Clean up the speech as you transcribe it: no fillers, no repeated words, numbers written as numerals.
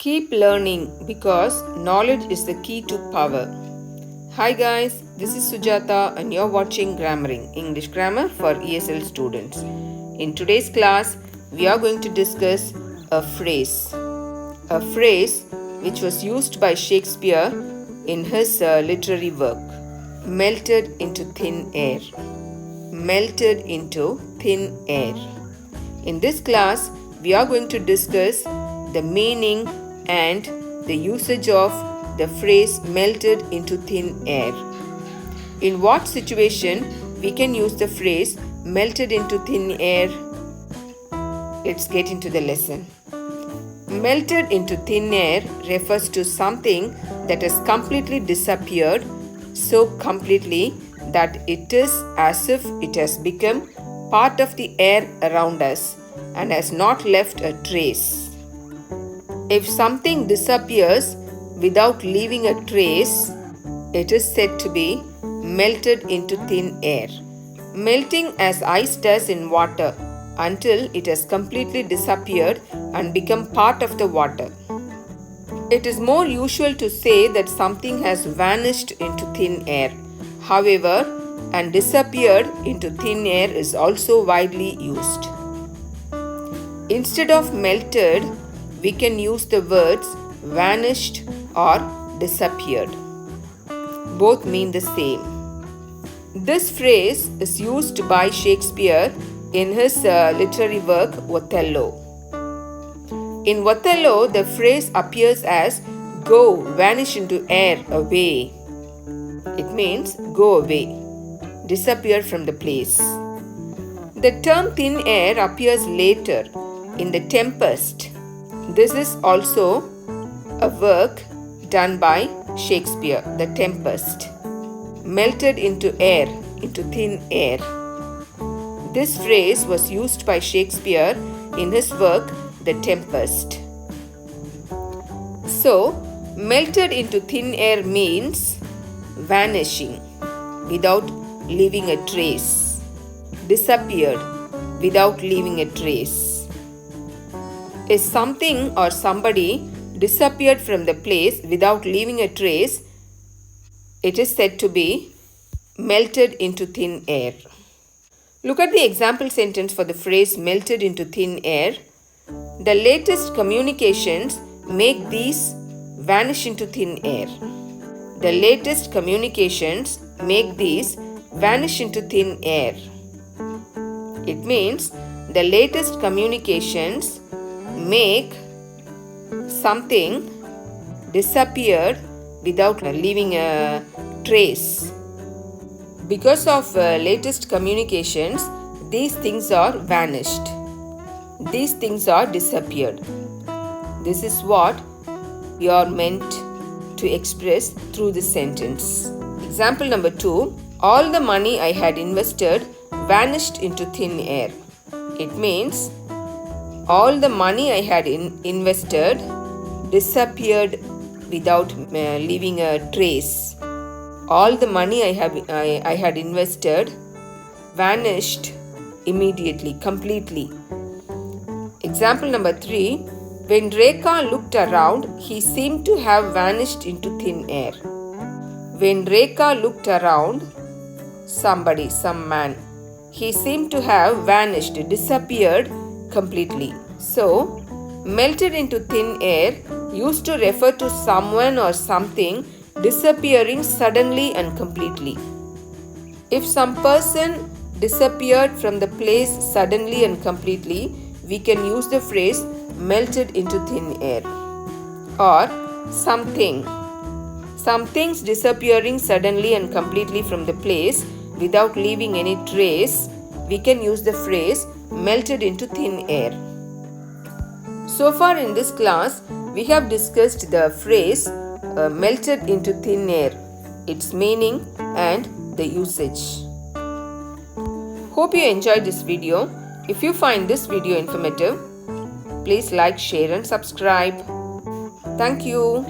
Keep learning because knowledge is the key to power. Hi guys, this is Sujata and you're watching GrammarENG, English Grammar for ESL students. In today's class, we are going to discuss a phrase which was used by Shakespeare in his literary work, melted into thin air. Melted into thin air. In this class, we are going to discuss the meaning and the usage of the phrase melted into thin air. In what situation we can use the phrase melted into thin air? Let's get into the lesson. Melted into thin air refers to something that has completely disappeared, so completely that it is as if it has become part of the air around us and has not left a trace. If something disappears without leaving a trace, it is said to be melted into thin air. Melting as ice does in water until it has completely disappeared and become part of the water. It is more usual to say that something has vanished into thin air. However, and disappeared into thin air is also widely used. Instead of melted, we can use the words vanished or disappeared. Both mean the same. This phrase is used by Shakespeare in his literary work Othello. In Othello, the phrase appears as go, vanish into air, away. It means go away, disappear from the place. The term thin air appears later in The Tempest. This is also a work done by Shakespeare, The Tempest. Melted into air, into thin air. This phrase was used by Shakespeare in his work, The Tempest. So, melted into thin air means vanishing without leaving a trace, disappeared without leaving a trace. If something or somebody disappeared from the place without leaving a trace, it is said to be melted into thin air. Look at the example sentence for the phrase melted into thin air. The latest communications make these vanish into thin air. The latest communications make these vanish into thin air. It means the latest communications make something disappear without leaving a trace. Because of latest communications, these things are vanished. These things are disappeared. This is what you are meant to express through this sentence. Example number 2. All the money I had invested vanished into thin air. It means all the money I had invested disappeared without leaving a trace. All the money I had invested vanished immediately, completely. Example number 3. When Rekha looked around, he seemed to have vanished into thin air. When Rekha looked around, somebody, some man, he seemed to have vanished, disappeared completely. So, melted into thin air used to refer to someone or something disappearing suddenly and completely. If some person disappeared from the place suddenly and completely, we can use the phrase melted into thin air. Or something. Some things disappearing suddenly and completely from the place without leaving any trace, we can use the phrase melted into thin air. So far in this class, we have discussed the phrase melted into thin air, its meaning and the usage. Hope you enjoyed this video. If you find this video informative, please like, share and subscribe. Thank you.